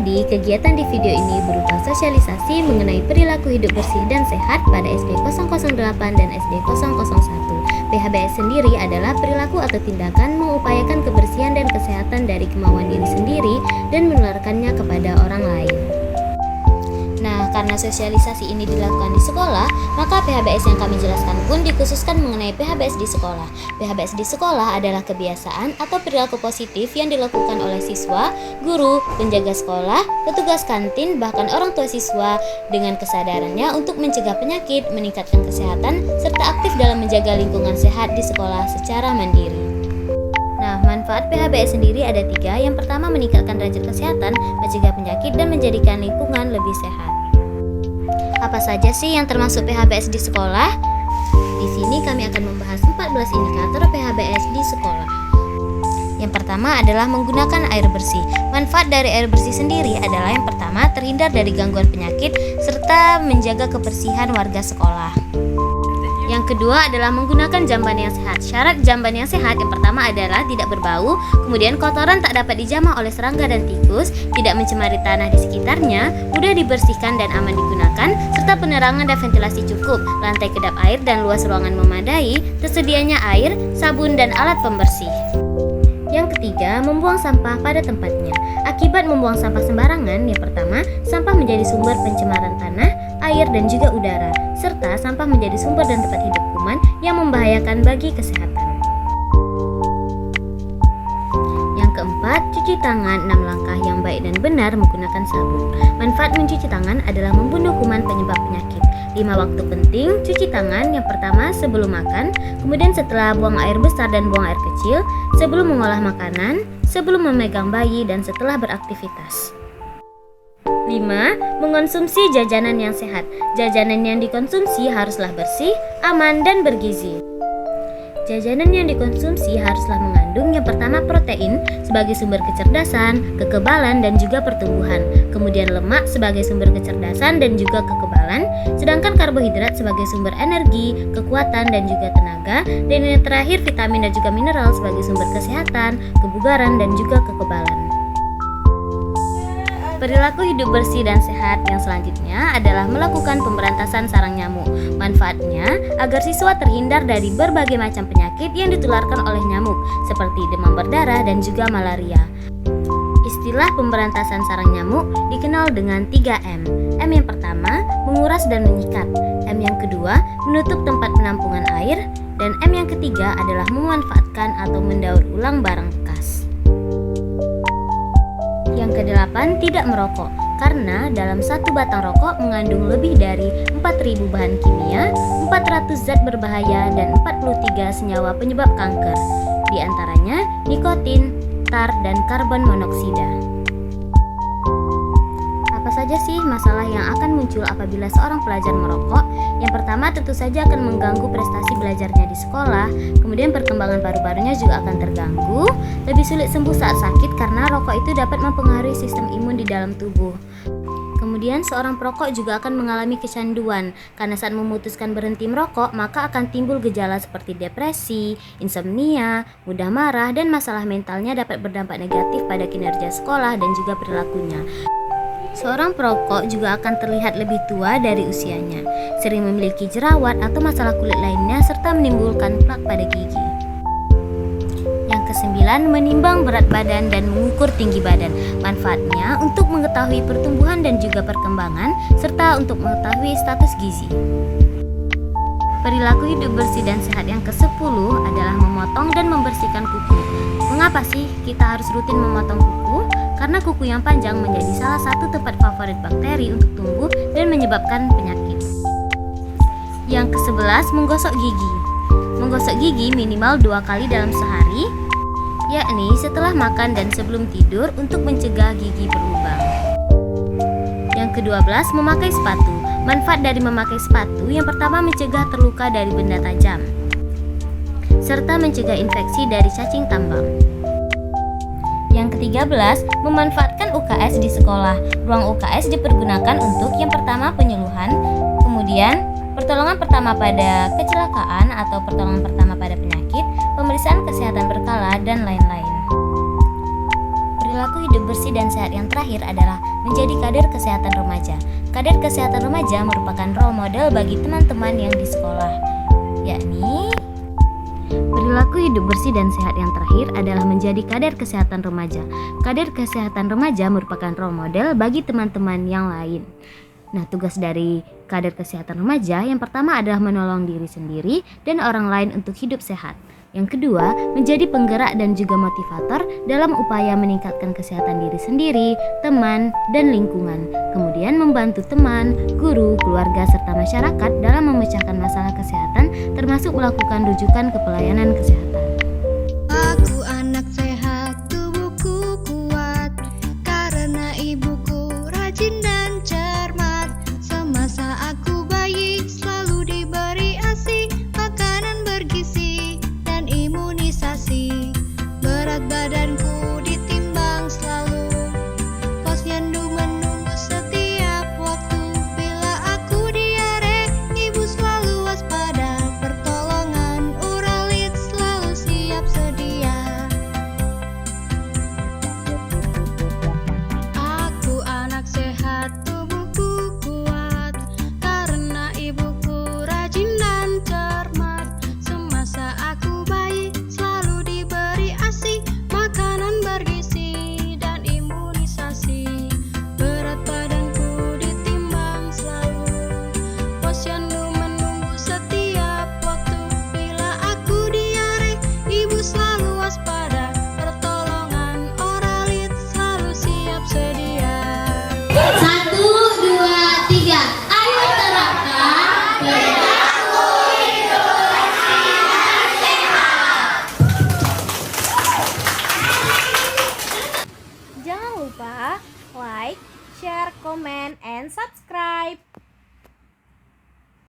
Jadi, kegiatan di video ini berupa sosialisasi mengenai perilaku hidup bersih dan sehat pada SD 008 dan SD 001. PHBS sendiri adalah perilaku atau tindakan mengupayakan kebersihan dan kesehatan dari kemauan diri sendiri dan menularkannya kepada orang lain. Nah, karena sosialisasi ini dilakukan di sekolah, maka PHBS yang kami jelaskan pun dikhususkan mengenai PHBS di sekolah. PHBS di sekolah adalah kebiasaan atau perilaku positif yang dilakukan oleh siswa, guru, penjaga sekolah, petugas kantin, bahkan orang tua siswa dengan kesadarannya untuk mencegah penyakit, meningkatkan kesehatan, serta aktif dalam menjaga lingkungan sehat di sekolah secara mandiri. Nah, manfaat PHBS sendiri ada 3. Yang pertama, meningkatkan derajat kesehatan, mencegah penyakit, dan menjadikan lingkungan lebih sehat. Apa saja sih yang termasuk PHBS di sekolah? Di sini kami akan membahas 14 indikator PHBS di sekolah. Yang pertama adalah menggunakan air bersih. Manfaat dari air bersih sendiri adalah yang pertama, terhindar dari gangguan penyakit serta menjaga kebersihan warga sekolah. Yang kedua adalah menggunakan jamban yang sehat. Syarat jamban yang sehat yang pertama adalah tidak berbau, kemudian kotoran tak dapat dijamah oleh serangga dan tikus, tidak mencemari tanah di sekitarnya, mudah dibersihkan dan aman digunakan, serta penerangan dan ventilasi cukup, lantai kedap air dan luas ruangan memadai, tersedianya air, sabun dan alat pembersih. Yang ketiga, membuang sampah pada tempatnya. Akibat membuang sampah sembarangan, yang pertama, sampah menjadi sumber pencemaran tanah, air dan juga udara, serta sampah menjadi sumber dan tempat hidup kuman yang membahayakan bagi kesehatan. Yang keempat, cuci tangan 6 langkah yang baik dan benar menggunakan sabun. Manfaat mencuci tangan adalah membunuh kuman penyebab penyakit. 5 waktu penting cuci tangan. Yang pertama, sebelum makan, kemudian setelah buang air besar dan buang air kecil, sebelum mengolah makanan, sebelum memegang bayi, dan setelah beraktivitas. 5. Mengonsumsi jajanan yang sehat. Jajanan yang dikonsumsi haruslah bersih, aman, dan bergizi. Jajanan yang dikonsumsi haruslah mengandung yang pertama protein sebagai sumber kecerdasan, kekebalan, dan juga pertumbuhan. Kemudian lemak sebagai sumber kecerdasan dan juga kekebalan, sedangkan karbohidrat sebagai sumber energi, kekuatan, dan juga tenaga. Dan yang terakhir vitamin dan juga mineral sebagai sumber kesehatan, kebugaran, dan juga kekebalan. Perilaku hidup bersih dan sehat yang selanjutnya adalah melakukan pemberantasan sarang nyamuk. Manfaatnya agar siswa terhindar dari berbagai macam penyakit yang ditularkan oleh nyamuk seperti demam berdarah dan juga malaria. Istilah pemberantasan sarang nyamuk dikenal dengan 3M. M yang pertama, menguras dan menyikat. M yang kedua, menutup tempat penampungan air. Dan M yang ketiga adalah memanfaatkan atau mendaur ulang barang bekas. Yang ke-8, tidak merokok, karena dalam satu batang rokok mengandung lebih dari 4.000 bahan kimia, 400 zat berbahaya, dan 43 senyawa penyebab kanker, di antaranya nikotin, tar, dan karbon monoksida. Apa saja sih masalah yang akan muncul apabila seorang pelajar merokok? Yang pertama, tentu saja akan mengganggu prestasi belajarnya di sekolah. Kemudian perkembangan paru-parunya juga akan terganggu. Lebih sulit sembuh saat sakit karena rokok itu dapat mempengaruhi sistem imun di dalam tubuh. Kemudian seorang perokok juga akan mengalami kecanduan karena saat memutuskan berhenti merokok maka akan timbul gejala seperti depresi, insomnia, mudah marah, dan masalah mentalnya dapat berdampak negatif pada kinerja sekolah dan juga perilakunya. Seorang perokok juga akan terlihat lebih tua dari usianya, sering memiliki jerawat atau masalah kulit lainnya, serta menimbulkan plak pada gigi. Yang ke-9, menimbang berat badan dan mengukur tinggi badan. Manfaatnya untuk mengetahui pertumbuhan dan juga perkembangan, serta untuk mengetahui status gizi. Perilaku hidup bersih dan sehat yang ke-10 adalah memotong dan membersihkan kuku. Mengapa sih kita harus rutin memotong kuku? Karena kuku yang panjang menjadi salah satu tempat favorit bakteri untuk tumbuh dan menyebabkan penyakit. Yang ke-11, menggosok gigi. Menggosok gigi minimal 2 kali dalam sehari, yakni setelah makan dan sebelum tidur untuk mencegah gigi berlubang. Yang ke-12, memakai sepatu. Manfaat dari memakai sepatu yang pertama mencegah terluka dari benda tajam, serta mencegah infeksi dari cacing tambang. Yang ke-13, memanfaatkan UKS di sekolah. Ruang UKS dipergunakan untuk yang pertama penyuluhan, kemudian pertolongan pertama pada kecelakaan atau pertolongan pertama pada penyakit, pemeriksaan kesehatan berkala, dan lain-lain. Perilaku hidup bersih dan sehat yang terakhir adalah menjadi kader kesehatan remaja. Kader kesehatan remaja merupakan role model bagi teman-teman yang di sekolah, yakni perilaku hidup bersih dan sehat. Yang terakhir adalah menjadi kader kesehatan remaja. Kader kesehatan remaja merupakan role model bagi teman-teman yang lain. Nah, tugas dari kader kesehatan remaja yang pertama adalah menolong diri sendiri dan orang lain untuk hidup sehat. Yang kedua, menjadi penggerak dan juga motivator dalam upaya meningkatkan kesehatan diri sendiri, teman, dan lingkungan. Kemudian membantu teman, guru, keluarga, serta masyarakat dalam memecahkan masalah kesehatan, termasuk melakukan rujukan ke pelayanan kesehatan. Aku anak sehat, tubuhku kuat, karena ibuku rajin dan cermat. Semasa aku bayi, selalu diberi ASI, makanan bergizi, dan imunisasi. Berat badanku ditimbang selalu, posyandu menunggu setiap waktu. Bila aku diare, ibu selalu waspada, pertolongan uralit selalu siap sedia. Aku anak sehat, tubuhku kuat, karena ibuku rajin dan cermat. Semasa aku bayi, selalu diberi ASI, makanan bergizi, dan imunisasi. Berat badanku ditimbang selalu, posyandu menunggu setiap waktu. Bila aku diare, ibu selalu waspada, pertolongan oralit selalu siap sedia. 1, 2, 3. Ayo terapkan perilaku hidup bersih dan sehat. Jangan lupa like, share, comment, and subscribe.